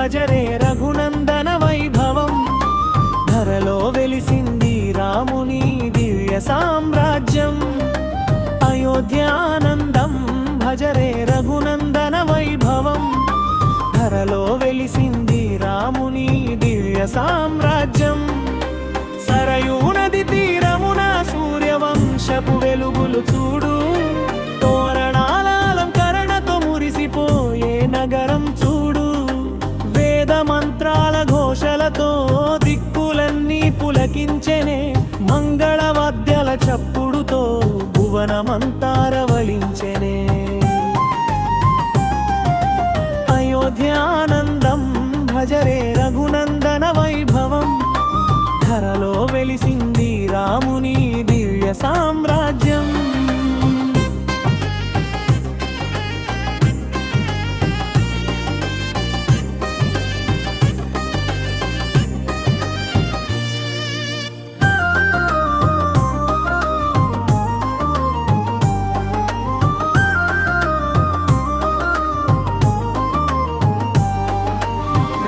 భజరే రఘునందన వైభవం ధరలో వెలిసింది రాముని దివ్య సామ్రాజ్యం అయోధ్యానందం భజరే రఘునందన వైభవం ధరలో వెలిసింది రాముని దివ్య సామ్రాజ్యం సరయూ నది తీరమున సూర్యవంశపు వెలుగులు చూడు తోరణాల అలంకరణతో మురిసిపోయే నగరం చూడు వేద మంత్రాల ఘోషలతో దిక్కులన్నీ పులకించెనే మంగళవాద్యాల చప్పుడుతో భువనమంతారవళించెనే అయోధ్యానందం భజరే రఘునందన వైభవం ధరలో వెలిసింది రాముని దివ్య సామ్రాజ్యం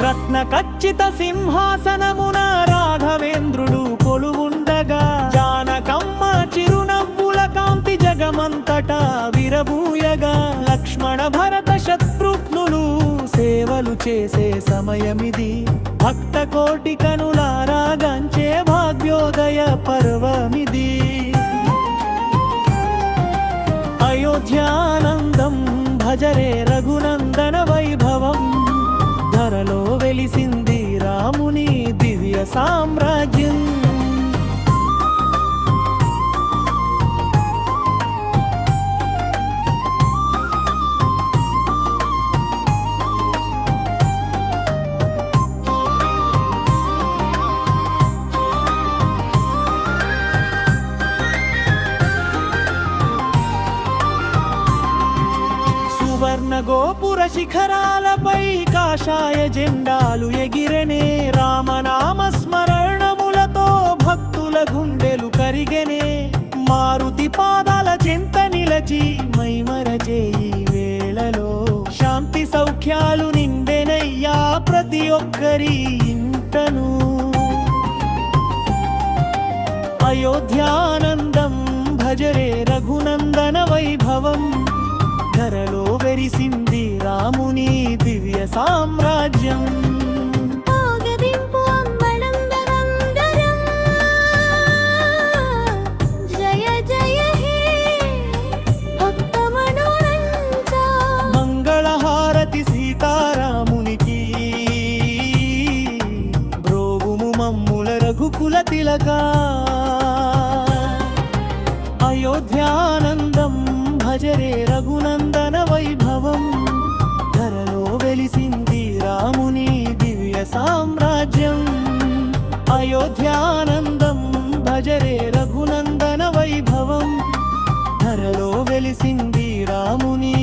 రత్న ఖచ్చిత సింహాసనమున రాఘవేంద్రుడు కొలువుండగా జానకమ్మ చిరునవ్వుల కాంతి జగమంతటా విరబూయగా లక్ష్మణ భరత శత్రుఘ్నులు సేవలు చేసే సమయమిది భక్త కోటి కనులారాగంచే భాగ్యోదయ పర్వమిది అయోధ్యానందం భజరే రఘునందన వైభవం ధరలో వెలిసింది రాముని దివ్య సామ్రాజ్యం సువర్ణ గోపుర శిఖరాలపై కాషాయ జెండాలు ఎగిరెనే రామనామ స్మరణములతో భక్తుల గుండెలు కరిగెనే మారుతి పాదాల చెంత నిలచి మైమరచే ఈ వేళలో శాంతి సౌఖ్యాలు నిండెనయ్యా ప్రతి ఒక్కరి ఇంటను అయోధ్యానందం భజరే రఘునందన వైభవం ధరలో వెలిసింది రాముని దివ్య సామ్రాజ్యం జయ జయ హే భక్త మనోరంజ మంగళహారతి సీతారామునికి బ్రోగుము మమ్ముల రఘుకుల తిలకా అయోధ్యానందం భజరే రఘునందన వైభవం ధరలో వెలిసింది రాముని దివ్య సామ్రాజ్యం అయోధ్యానందం భజరే రఘునందన వైభవం ధరలో వెలిసింది రాముని